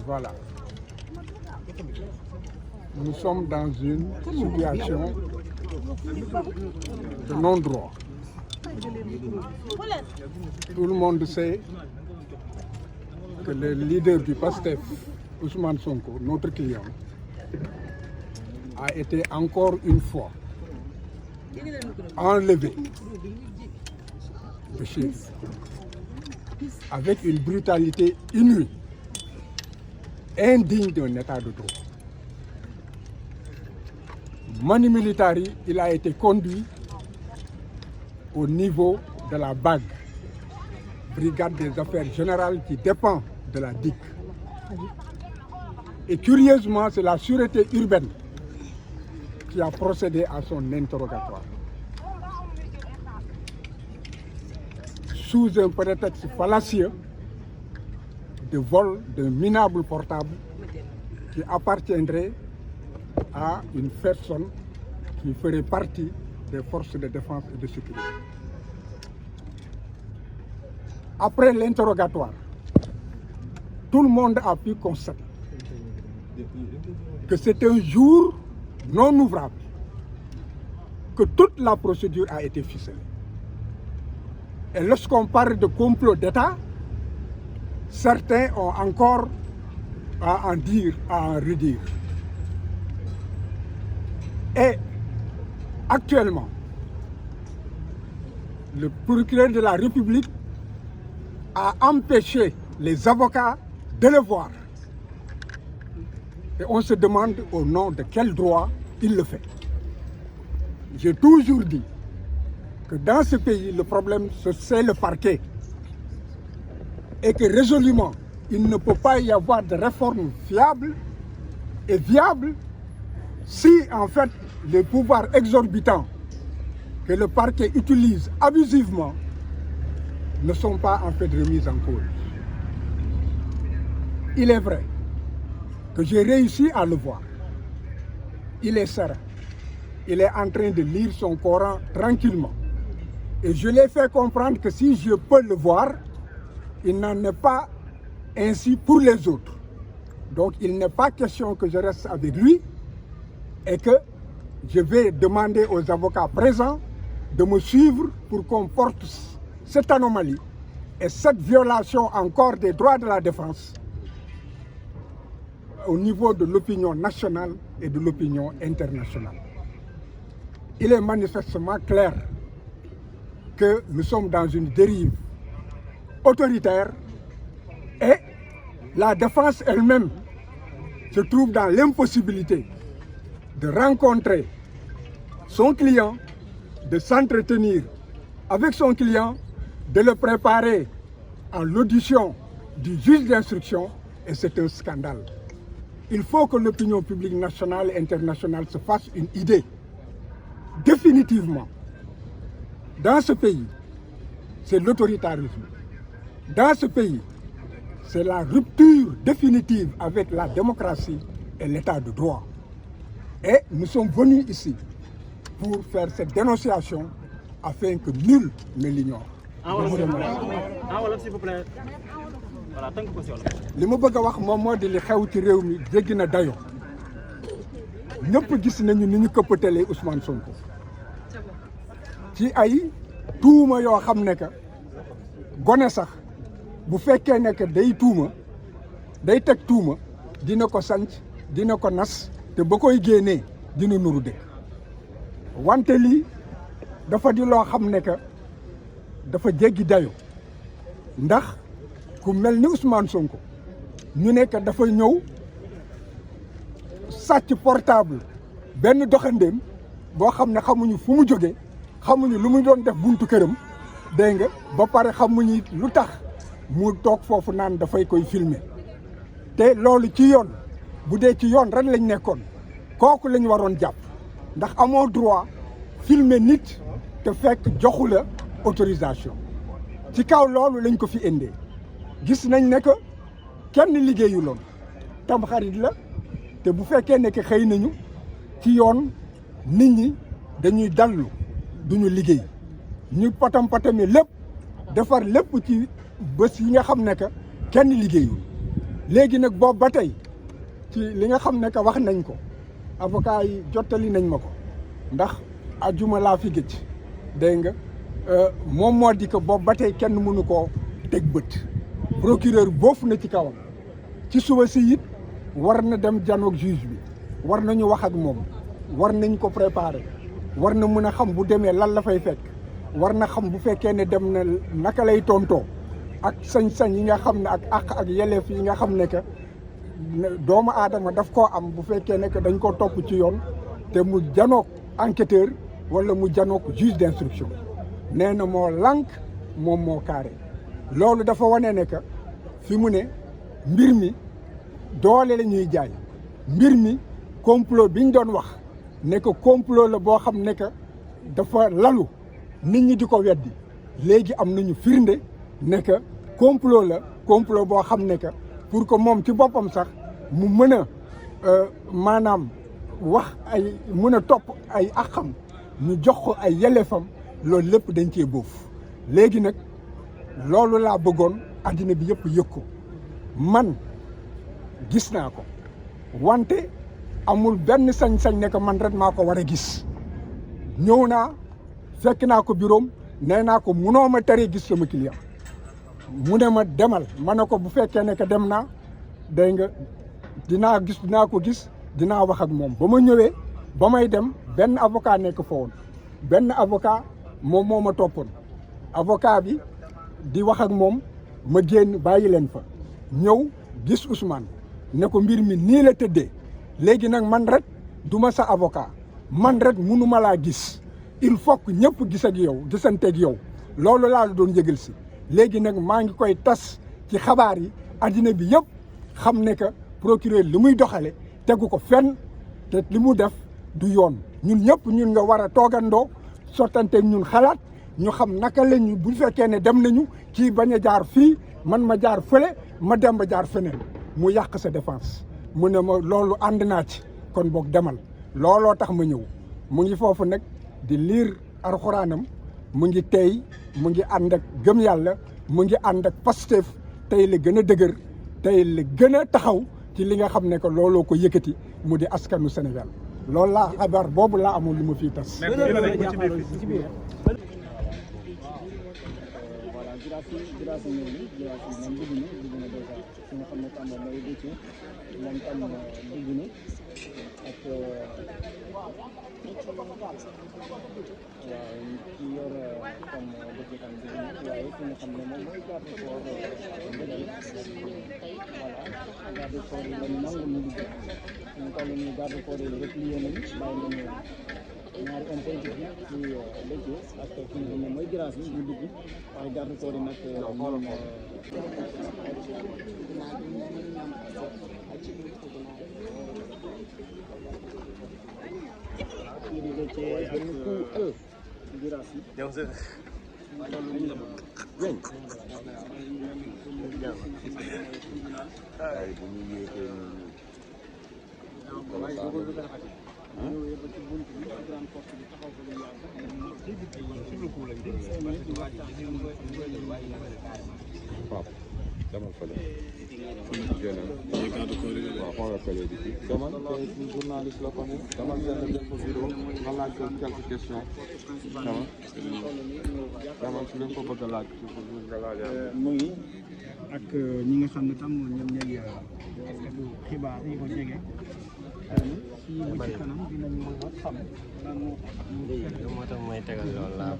Voilà. Nous sommes dans une situation de non-droit. Tout le monde sait que le leader du PASTEF, Ousmane Sonko, notre client, a été encore une fois enlevé de chez lui avec une brutalité inouïe, indigne d'un état de droit. Manu Militari, il a été conduit au niveau de la BAG, Brigade des Affaires Générales qui dépend de la DIC. Et curieusement, c'est la sûreté urbaine qui a procédé à son interrogatoire. Sous un prétexte fallacieux de vol d'un minable portable qui appartiendrait à une personne qui ferait partie des forces de défense et de sécurité. Après l'interrogatoire, tout le monde a pu constater que c'est un jour non ouvrable, que toute la procédure a été ficelée. Et lorsqu'on parle de complot d'État, certains ont encore à en dire, à en redire. Et actuellement, le procureur de la République a empêché les avocats de le voir. Et on se demande au nom de quel droit il le fait. J'ai toujours dit que dans ce pays, le problème, c'est le parquet. Et que résolument, il ne peut pas y avoir de réforme fiable et viable si, en fait, les pouvoirs exorbitants que le parquet utilise abusivement ne sont pas, en fait, remis en cause. Il est vrai que j'ai réussi à le voir. Il est serein. Il est en train de lire son Coran tranquillement. Et je l'ai fait comprendre que si je peux le voir, il n'en est pas ainsi pour les autres. Donc il n'est pas question que je reste avec lui et que je vais demander aux avocats présents de me suivre pour qu'on porte cette anomalie et cette violation encore des droits de la défense au niveau de l'opinion nationale et de l'opinion internationale. Il est manifestement clair que nous sommes dans une dérive autoritaire et la défense elle-même se trouve dans l'impossibilité de rencontrer son client, de s'entretenir avec son client, de le préparer à l'audition du juge d'instruction, et c'est un scandale. Il faut que l'opinion publique nationale et internationale se fasse une idée. Définitivement, dans ce pays, c'est l'autoritarisme. Dans ce pays, c'est la rupture définitive avec la démocratie et l'état de droit. Et nous sommes venus ici pour faire cette dénonciation afin que nul ne l'ignore. S'il vous plaît. Voilà, tant que li ma bëgg a wax moom moo di li xew ci réew mi jéggi na dayo ñëpp gis nañu ni ñu këppatalee Ousmane Sonko ci ay tuuma yoo xam ne que gone sax bu fekkee ne que day tuuma day teg tuuma dina ko sanc dina ko nas te ba koy génnee dina nuru dëkk wante lii dafa di loo xam ne que dafa jéggi dayo ndax ku mel ni Ousmane Sonko ñu nekk dafa ñëw sàcc portable benn doxandéem boo xam ne xamuñu fu mu jóge xamuñu lu mu doon def buntu këram dégg nga ba pare xamuñu lu tax mu toog foofu naan dafay koy filmer te loolu ci yoon bu dee ci yoon ren lañ nekkoon kooku lañ waroon jàpp ndax amoo droit filmer nit te fekk joxu la autorisation ci kaw loolu lañ ko fi indee gis nañ ne que kenn liggéeyuloon tam xarit la te bu fekkee ne que xëy nañu ci yoon nit ñi dañuy dallu duñu liggéey ñu patam-patami lépp defar lépp ci bés yi nga xam ne que kenn liggéeyul léegi nag boobu ba tey ci li nga xam ne que wax nañ ko avocat yi jottali nañ ma ko ndax ajuma laa fi gëj dégg nga moom moo di que boobu ba tey kenn mënu koo teg bët procureur boofu na ci kawam ci suba si it war na dem janoog juge bi war nañu wax ak moom war nañ ko préparer war na mën a xam bu demee lan la fay fekk war na xam bu fekkee ne dem na naka lay tontoo ak sañ-sañ yi nga xam ne ak àq ak yelleef yi nga xam ne que doomu aadama daf koo am bu fekkee ne que dañ ko topp ci yoon te mu janoog enquêteur wala mu janoog juge d'instruction nee na moo lànk moom moo carré loolu dafa wane ne que fi mu ne mbir mi doole la ñuy jaay mbir mi complot biñ doon wax ne que complot la boo xam ne que dafa lalu nit ñi di ko weddi léegi am nañu firnde ne que complot la complot boo xam ne que pour que moom ci boppam sax mu mën a maanaam wax ay mën a topp ay àqam ñu jox ko ay yelleefam loolu lépp dañ cee boof léegi nag loolu laa bëggoon addina bi yëpp yëg ko man gis naa ko wante amul benn sañ-sañ ne que man rek maa ko war a gis ñëw naa fekk naa ko bureau nee naa ko munoo ma tere gis sama client mu ne ma demal ma ne ko bu fekkee ne que dem naa day nga dinaa ko gis dinaa wax ak moom ba ma ñëwee ba may dem benn avocat nekk fa woon benn avocat moom moo ma toppoon avocat bi di wax ak moom ma génn bàyyi leen fa ñëw gis Ousmane ne ko mbir mi nii la tëddee léegi nag man rek du ma sa avocat man rek mënuma laa gis il faut que ñëpp gis ak yow gisanteeg yow loolu laa la doon yëgal si léegi nag maa ngi koy tas ci xabaar yi addina bi yëpp xam ne que procureur li muy doxale tegu ko fenn te li mu def du yoon ñun ñëpp ñun nga war a toogandoo sottanteeg ñun xalaat ñu xam naka la ñu bu fekkee ne dem nañu kii bañ a jaar fii man ma jaar fële ma dem ba jaar feneen mu yàq sa défense mu ne ma loolu ànd naa ci kon boog demal looloo tax ma ñëw mu ngi foofu nag di liir alxuraanam mu ngi tey mu ngi ànd ak gëm yàlla mu ngi ànd ak Pastef tey la gën a dëgër tey la gën a taxaw ci li nga xam ne que looloo ko yëkkati mu di askanu Sénégal loolu laa xabaar boobu laa amoon li ma fiy tas. Girassi ñëw ni Girassi moom dugg na dèjà fi nga xam ne tam mooy Déthié moom tam dugg na ak waaw ci yor tam Déthié tam dugg na waaye fi nga xam ne moom mooy garde corps voilà garde corps yi lañu nangu mu dugg ñu toll nii garde corps yi replié nañu bàyyi nañu ñaari homme politique yi ci Déthié ak ki nga xam ne mooy Girassi ñu dugg waaye garde corps yi nag moom kii di Déthié benn coup Girassi Pape demal fële waaw xoolal fële di ci demal tey journaliste la ko ne demal fenn def ko vidéo nga laaj ko quelques questions demal su leen ko bëgg a laaj nga laaj mu ngi ak ñi nga xam ne tam ñoom ñooy askanu xibaar yi ko jege ci bu ci kanam dinañ mën a xam lan moo tax mooy tegal loolu laa